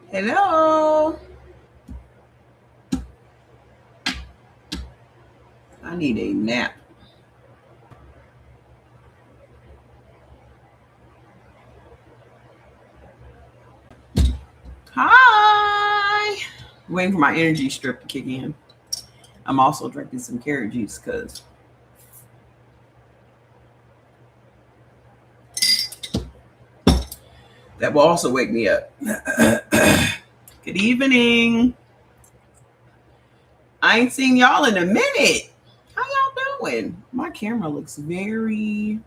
Hello. I need a nap. Hi. Waiting for my energy strip to kick in. I'm also drinking some carrot juice because that will also wake me up. Good evening. I ain't seen y'all in a minute. How y'all doing? My camera looks very.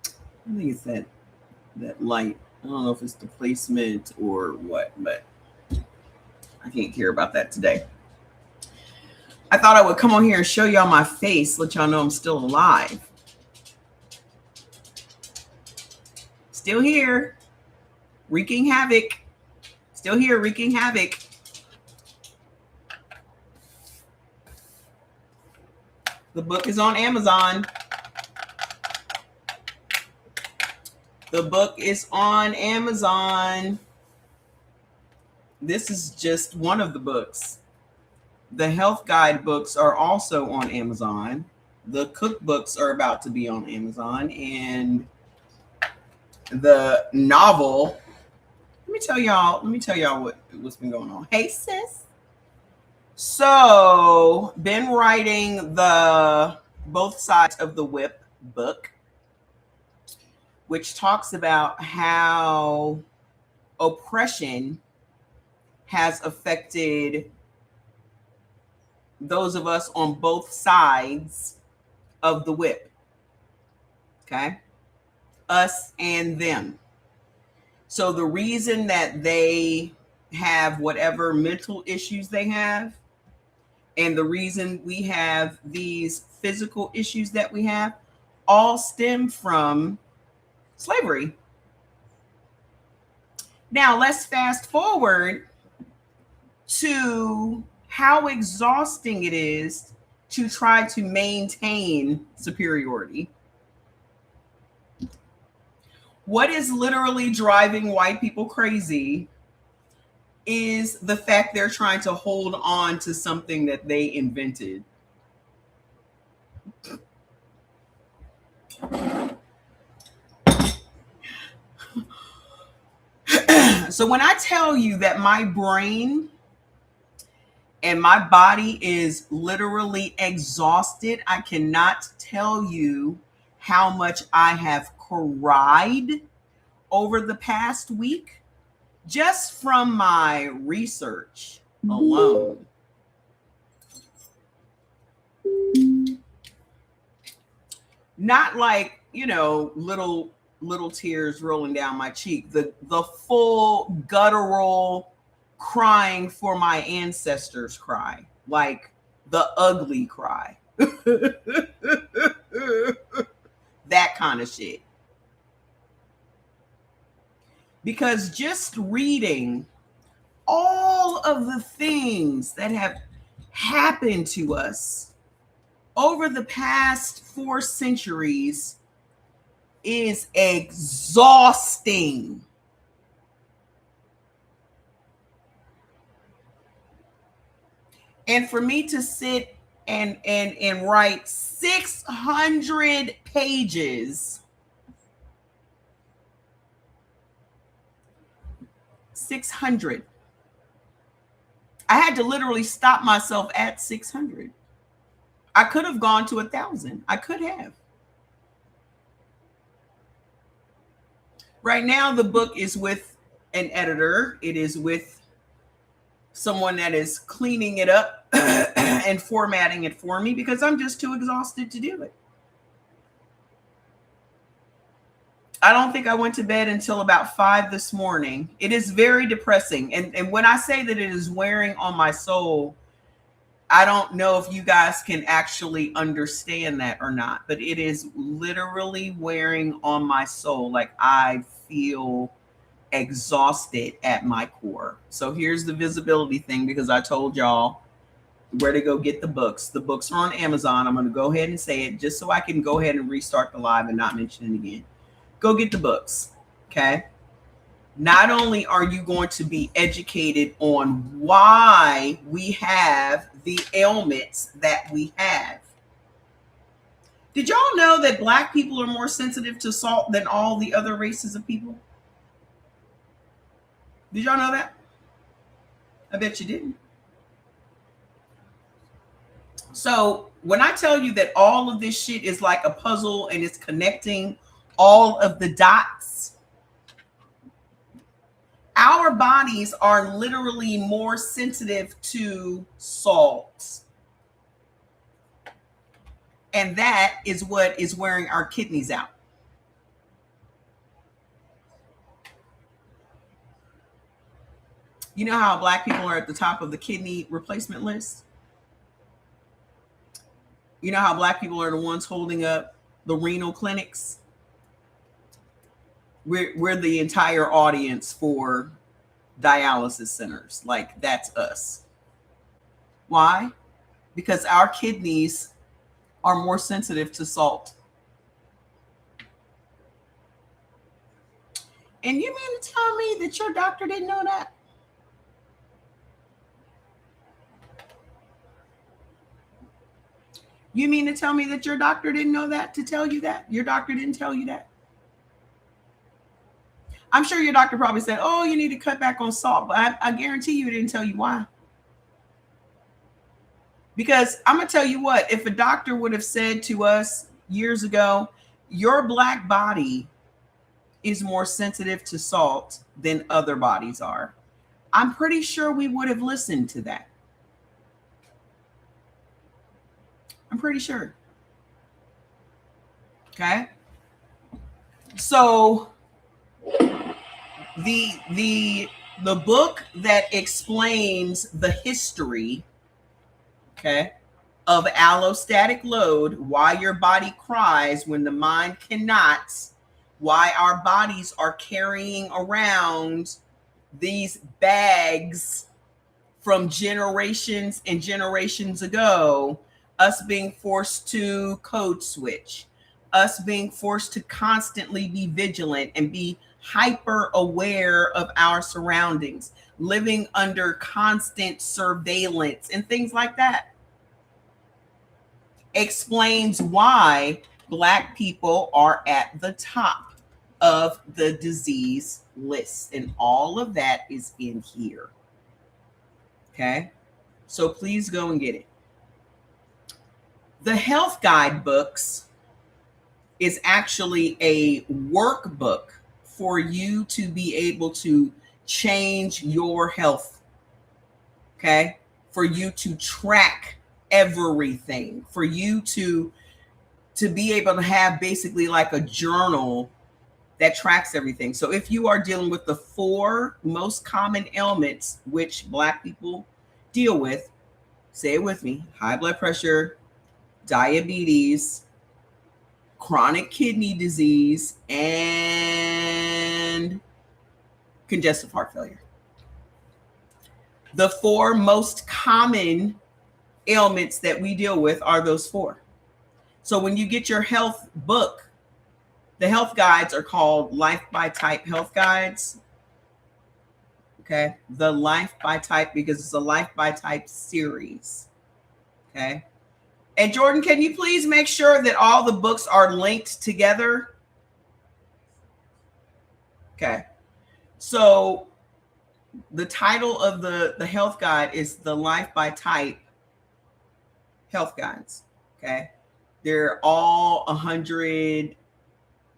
I think it's that light. I don't know if it's the placement or what, but I can't care about that today. I thought I would come on here and show y'all my face, let y'all know I'm still alive. Still here, wreaking havoc. Still here, wreaking havoc. The book is on Amazon. The book is on Amazon. This is just one of the books. The health guide books are also on Amazon. The cookbooks are about to be on Amazon. And the novel, let me tell y'all what's been going on. Hey, sis. So, been writing the Both Sides of the Whip book, which talks about how oppression has affected those of us on both sides of the whip. Okay? Us and them. So the reason that they have whatever mental issues they have, and the reason we have these physical issues that we have, all stem from slavery. Now, let's fast forward to how exhausting it is to try to maintain superiority. What is literally driving white people crazy is the fact they're trying to hold on to something that they invented. So when I tell you that my brain and my body is literally exhausted, I cannot tell you how much I have cried over the past week just from my research alone. Not like, little tears rolling down my cheek. The full guttural crying for my ancestors cry, like the ugly cry. That kind of shit. Because just reading all of the things that have happened to us over the past 4 centuries is exhausting. And for me to sit and write 600 pages, 600. I had to literally stop myself at 600. I could have gone to 1,000. I could have. Right now, the book is with an editor. It is with someone that is cleaning it up and formatting it for me because I'm just too exhausted to do it. I don't think I went to bed until about 5 this morning. It is very depressing. And when I say that it is wearing on my soul, I don't know if you guys can actually understand that or not, but it is literally wearing on my soul. Like I feel exhausted at my core. So here's the visibility thing, because I told y'all where to go get the books. The books are on Amazon. I'm going to go ahead and say it just so I can go ahead and restart the live and not mention it again. Go get the books. Okay. not only are you going to be educated on why we have the ailments that we have. Did y'all know that Black people are more sensitive to salt than all the other races of people? Did y'all know that? I bet you didn't. So when I tell you that all of this shit is like a puzzle and it's connecting all of the dots, our bodies are literally more sensitive to salt. And that is what is wearing our kidneys out. You know how Black people are at the top of the kidney replacement list? You know how Black people are the ones holding up the renal clinics? We're the entire audience for dialysis centers. Like, that's us. Why? Because our kidneys are more sensitive to salt. And you mean to tell me that your doctor didn't know that? You mean to tell me that your doctor didn't know that, to tell you that? Your doctor didn't tell you that? I'm sure your doctor probably said, oh, you need to cut back on salt, but I guarantee you it didn't tell you why. Because I'm going to tell you what, if a doctor would have said to us years ago, your Black body is more sensitive to salt than other bodies are, I'm pretty sure we would have listened to that. I'm pretty sure. Okay. So the book that explains the history, okay, of allostatic load, why your body cries when the mind cannot, why our bodies are carrying around these bags from generations and generations ago, us being forced to code switch, us being forced to constantly be vigilant and be hyper aware of our surroundings, living under constant surveillance and things like that, explains why Black people are at the top of the disease list. And all of that is in here. Okay, so please go and get it. The health guide books is actually a workbook for you to be able to change your health. Okay, for you to track everything, for you to be able to have basically like a journal that tracks everything. So if you are dealing with the 4 most common ailments which Black people deal with, say it with me: high blood pressure, diabetes, chronic kidney disease, and congestive heart failure. The 4 most common ailments that we deal with are those 4. So when you get your health book, the health guides are called Life by Type health guides. Okay, the Life by Type, because it's a Life by Type series. Okay. And Jordan, can you please make sure that all the books are linked together? Okay. So the title of the health guide is the Life by Type health guides. Okay. They're all 100,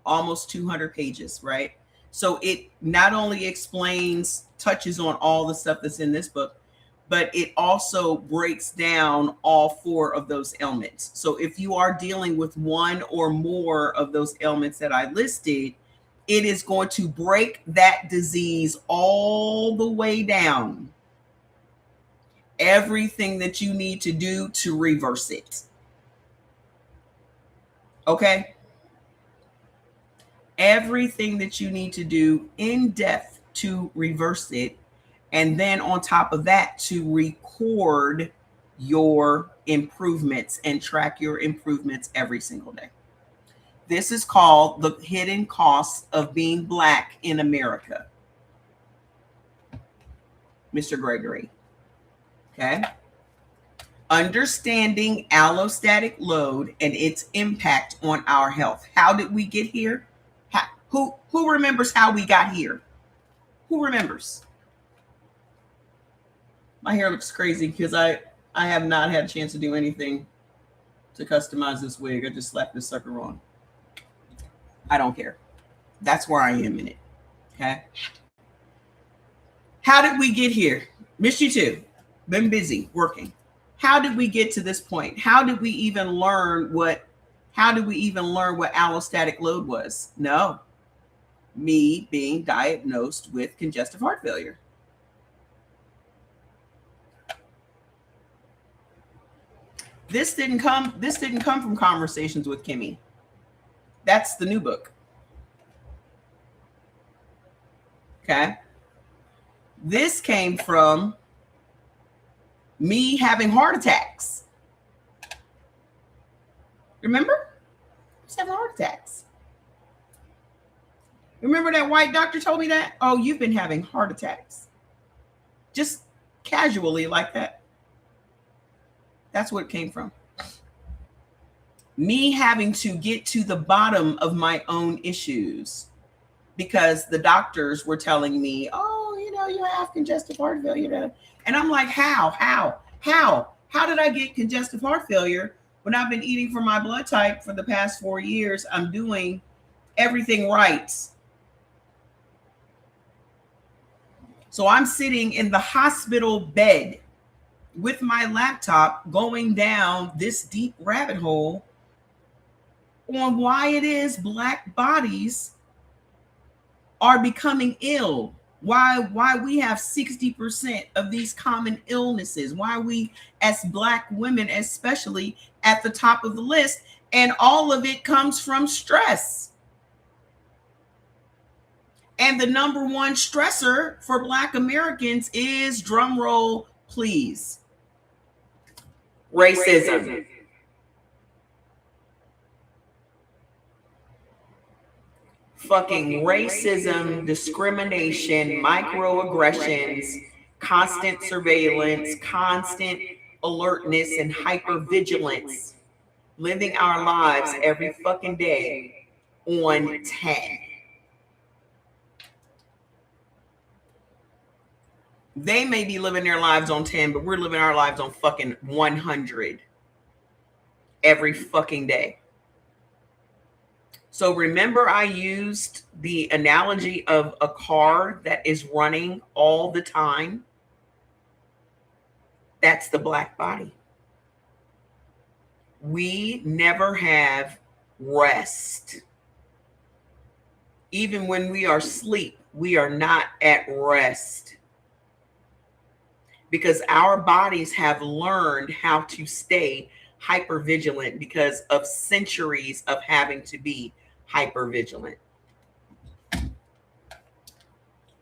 almost 200 pages, right? So it not only touches on all the stuff that's in this book, but it also breaks down all 4 of those ailments. So if you are dealing with one or more of those ailments that I listed, it is going to break that disease all the way down. Everything that you need to do to reverse it. Okay? Everything that you need to do in depth to reverse it. And then on top of that, to record your improvements and track your improvements every single day. This is called The Hidden Costs of Being Black in America. Mr. Gregory. Okay. Understanding allostatic load and its impact on our health. How did we get here? Who remembers how we got here? Who remembers? My hair looks crazy because I have not had a chance to do anything to customize this wig. I just slapped this sucker on. I don't care. That's where I am in it. Okay. How did we get here? Miss you too. Been busy working. How did we get to this point? How did we even learn what allostatic load was? No. Me being diagnosed with congestive heart failure. This didn't come from Conversations with Kimmy. That's the new book. Okay. This came from me having heart attacks. Remember? I was having heart attacks. Remember that white doctor told me that? Oh, you've been having heart attacks. Just casually like that. That's what it came from. Me having to get to the bottom of my own issues because the doctors were telling me, oh, you have congestive heart failure. And I'm like, how did I get congestive heart failure when I've been eating for my blood type for the past 4 years? I'm doing everything right. So I'm sitting in the hospital bed with my laptop going down this deep rabbit hole on why it is Black bodies are becoming ill. Why we have 60% of these common illnesses, why we as Black women especially at the top of the list, and all of it comes from stress. And the number one stressor for Black Americans is, drum roll please, racism. Fucking racism, discrimination, microaggressions, constant surveillance, constant alertness, and hypervigilance, living our lives every fucking day on 10. They may be living their lives on 10, but we're living our lives on fucking 100 every fucking day. So remember, I used the analogy of a car that is running all the time. That's the Black body. We never have rest. Even when we are asleep, we are not at rest. Because our bodies have learned how to stay hypervigilant because of centuries of having to be hypervigilant.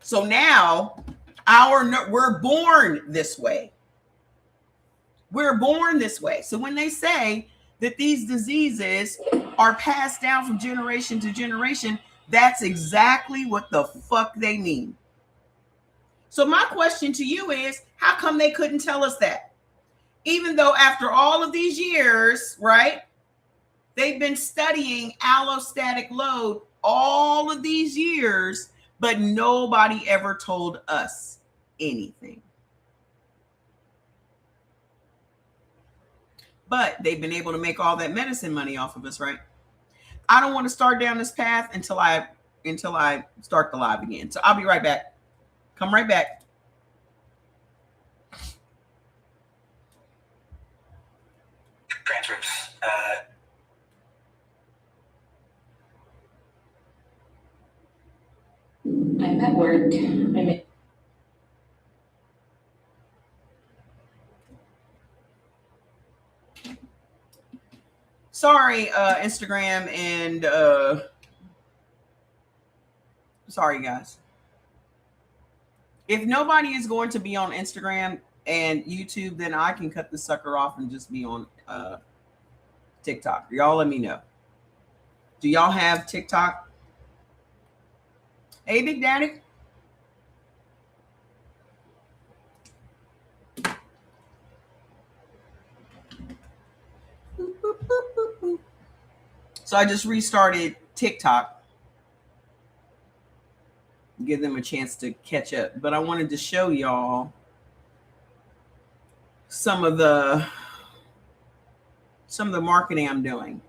So now we're born this way. We're born this way. So when they say that these diseases are passed down from generation to generation, that's exactly what the fuck they mean. So my question to you is, how come they couldn't tell us that? Even though after all of these years, right, they've been studying allostatic load all of these years, but nobody ever told us anything. But they've been able to make all that medicine money off of us, right? I don't want to start down this path until I start the live again. So I'll be right back. Come right back. Transfers. I'm at work. Sorry, Instagram and sorry guys. If nobody is going to be on Instagram and YouTube, then I can cut the sucker off and just be on TikTok. Y'all let me know. Do y'all have TikTok? Hey, Big Daddy. So I just restarted TikTok. Give them a chance to catch up. But I wanted to show y'all some of the marketing I'm doing.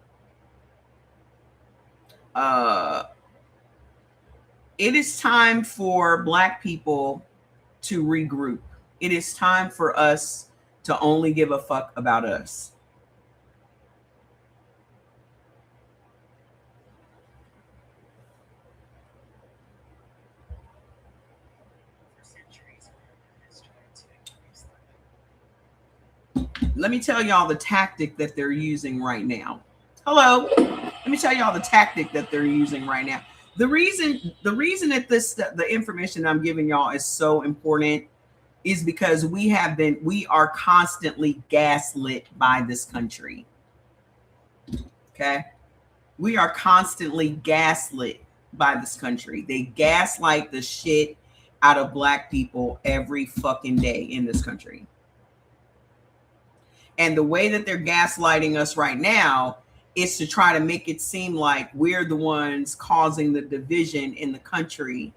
It is time for Black people to regroup. It is time for us to only give a fuck about us. Let me tell y'all the tactic that they're using right now. Hello. Let me tell y'all the tactic that they're using right now. The reason that the information I'm giving y'all is so important is because we are constantly gaslit by this country. Okay? We are constantly gaslit by this country. They gaslight the shit out of Black people every fucking day in this country. And the way that they're gaslighting us right now is to try to make it seem like we're the ones causing the division in the country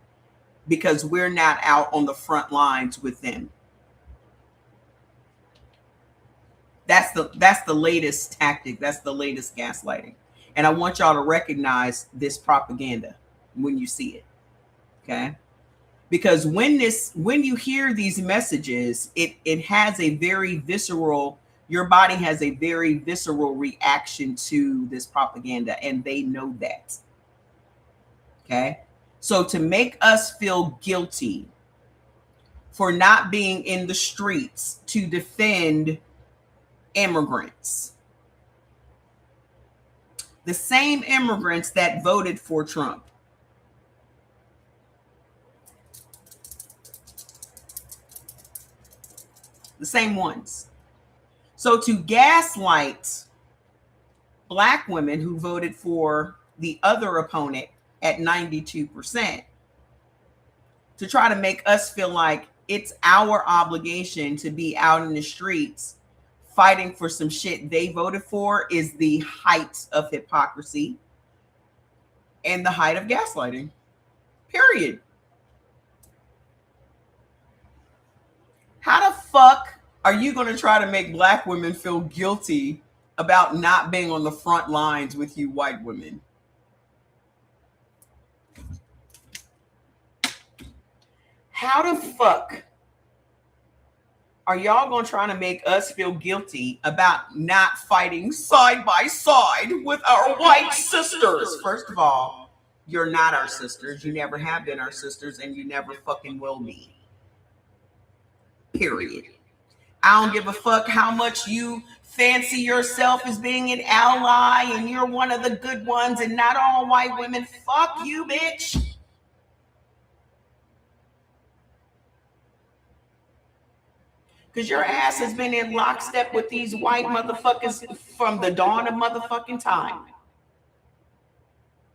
because we're not out on the front lines with them. That's the latest tactic. That's the latest gaslighting. And I want y'all to recognize this propaganda when you see it. Okay? Because when you hear these messages, it has a very visceral, your body has a very visceral reaction to this propaganda, and they know that. Okay? So to make us feel guilty for not being in the streets to defend immigrants, the same immigrants that voted for Trump, the same ones. So to gaslight Black women who voted for the other opponent at 92%, to try to make us feel like it's our obligation to be out in the streets fighting for some shit they voted for, is the height of hypocrisy and the height of gaslighting. Period. How the fuck are you going to try to make Black women feel guilty about not being on the front lines with you white women? How the fuck are y'all going to try to make us feel guilty about not fighting side by side with our white sisters? First of all, you're not our sisters. You never have been our sisters, and you never fucking will be. Period. I don't give a fuck how much you fancy yourself as being an ally and you're one of the good ones and not all white women. Fuck you, bitch. Because your ass has been in lockstep with these white motherfuckers from the dawn of motherfucking time.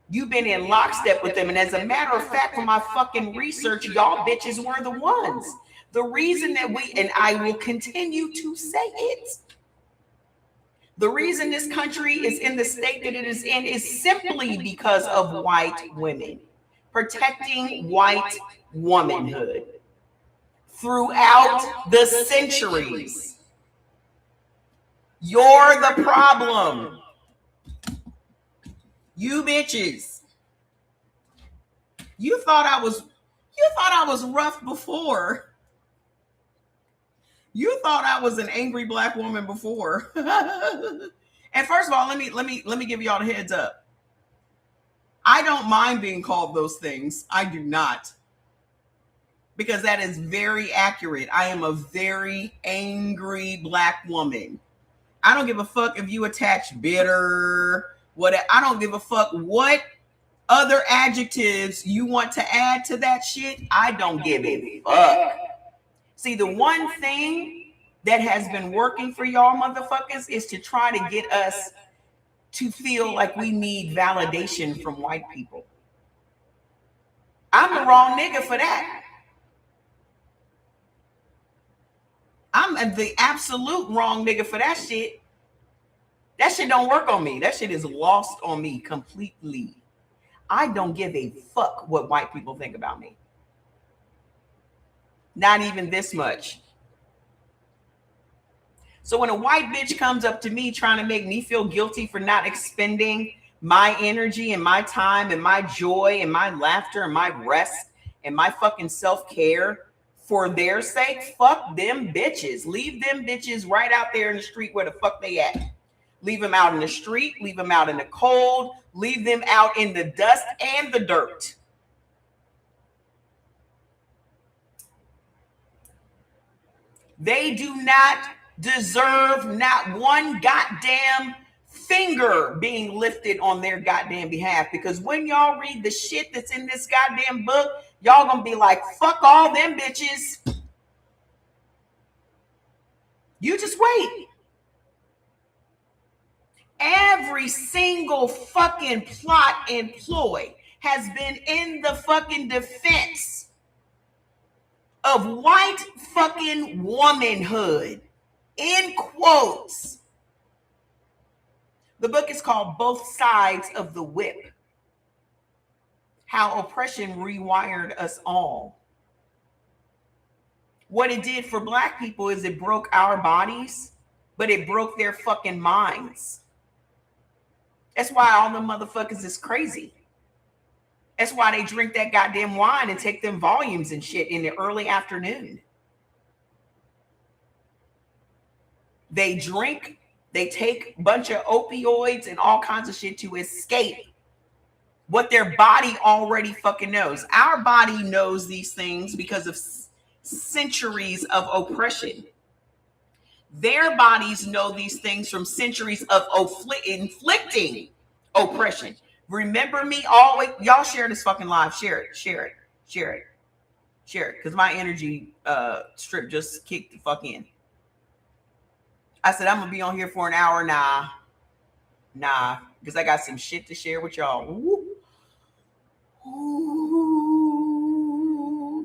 You've been in lockstep with them. And as a matter of fact, from my fucking research, y'all bitches were the ones. The reason that and I will continue to say it, the reason this country is in the state that it is in is simply because of white women protecting white womanhood throughout the centuries. You're the problem. You bitches. You thought I was rough before. You thought I was an angry Black woman before. And first of all, let me give y'all the heads up. I don't mind being called those things. I do not. Because that is very accurate. I am a very angry Black woman. I don't give a fuck if you attach bitter, what. I don't give a fuck what other adjectives you want to add to that shit. I don't give a fuck. See, the one thing that has been working for y'all motherfuckers is to try to get us to feel like we need validation from white people. I'm the wrong nigga for that. I'm the absolute wrong nigga for that shit. That shit don't work on me. That shit is lost on me completely. I don't give a fuck what white people think about me. Not even this much. So when a white bitch comes up to me trying to make me feel guilty for not expending my energy and my time and my joy and my laughter and my rest and my fucking self-care for their sake, fuck them bitches. Leave them bitches right out there in the street where the fuck they at. Leave them out in the street, leave them out in the cold, leave them out in the dust and the dirt. They do not deserve not one goddamn finger being lifted on their goddamn behalf, because when y'all read the shit that's in this goddamn book, y'all gonna be like, fuck all them bitches. You just wait. Every single fucking plot and ploy has been in the fucking defense of white fucking womanhood. In quotes. The book is called Both Sides of the Whip. How oppression rewired us all. What it did for black people is it broke our bodies, but it broke their fucking minds. That's why all the motherfuckers is crazy. That's why they drink that goddamn wine and take them volumes and shit in the early afternoon. They drink, they take a bunch of opioids and all kinds of shit to escape what their body already fucking knows. Our body knows these things because of centuries of oppression. Their bodies know these things from centuries of inflicting oppression. Remember me always. Y'all share this fucking live. Share it. Because my energy strip just kicked the fuck in. I said, I'm going to be on here for an hour. Nah. Because I got some shit to share with y'all. Ooh.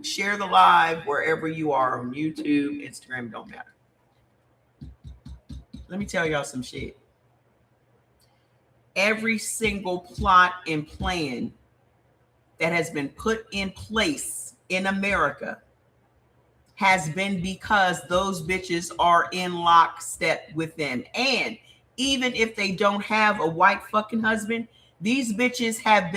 Share the live wherever you are, on YouTube, Instagram, don't matter. Let me tell y'all some shit. Every single plot and plan that has been put in place in America has been because those bitches are in lockstep with them. And even if they don't have a white fucking husband, these bitches have been